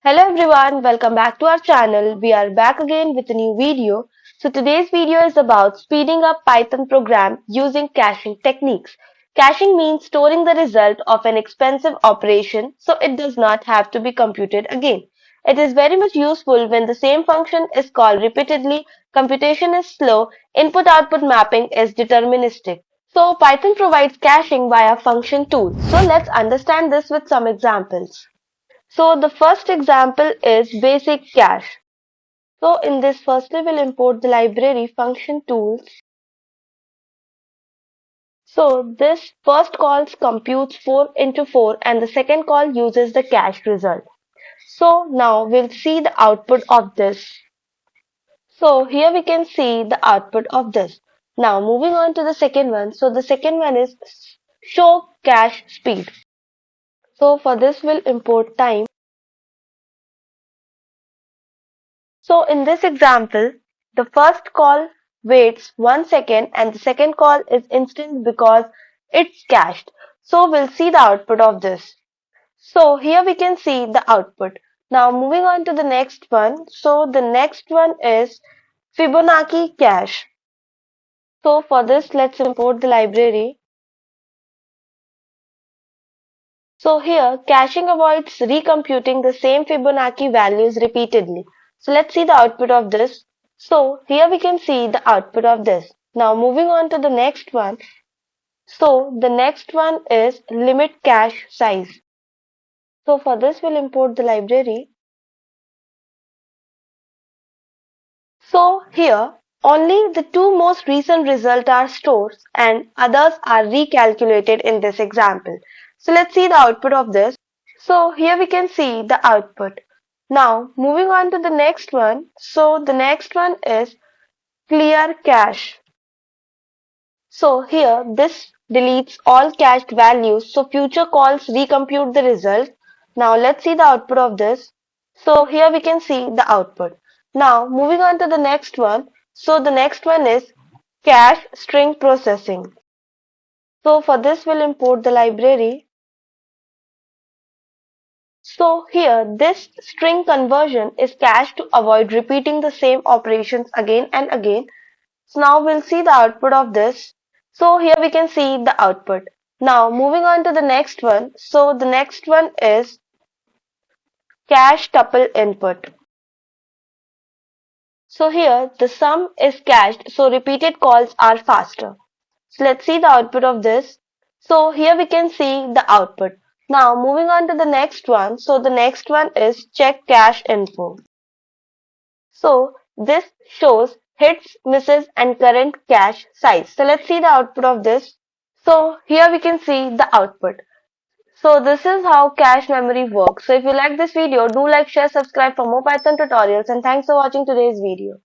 Hello everyone, welcome back to our channel. We are back again with a new video. So today's video is about speeding up Python program using caching techniques. Caching means storing the result of an expensive operation so it does not have to be computed again. It is very much useful when the same function is called repeatedly, computation is slow, input-output mapping is deterministic. So Python provides caching via function tools. So let's understand this with some examples. So the first example is basic cache. So in this firstly we'll import the library function tools. So this first call computes 4 into 4 and the second call uses the cache result. So now we'll see the output of this. So here we can see the output of this. Now moving on to the second one. So the second one is show cache speed. So for this we'll import time. So in this example, the first call waits 1 second and the second call is instant because it's cached. So we'll see the output of this. So here we can see the output. Now moving on to the next one. So the next one is Fibonacci cache. So for this, let's import the library. So here, caching avoids recomputing the same Fibonacci values repeatedly. So let's see the output of this. So here we can see the output of this. Now moving on to the next one. So the next one is limit cache size. So for this we'll import the library. So here only the two most recent results are stored and others are recalculated in this example. So let's see the output of this. So here we can see the output. Now moving on to the next one. So the next one is clear cache. So here this deletes all cached values so future calls recompute the result. Now let's see the output of this. So here we can see the output. Now moving on to the next one. So the next one is cache string processing. So for this we'll import the library. So here this string conversion is cached to avoid repeating the same operations again and again. So now we'll see the output of this. So here we can see the output. Now moving on to the next one. So the next one is cache tuple input. So here the sum is cached so repeated calls are faster. So let's see the output of this. So here we can see the output. Now moving on to the next one. So the next one is check cache info. So this shows hits, misses and current cache size. So let's see the output of this. So here we can see the output. So this is how cache memory works. So if you like this video, do like, share, subscribe for more Python tutorials and thanks for watching today's video.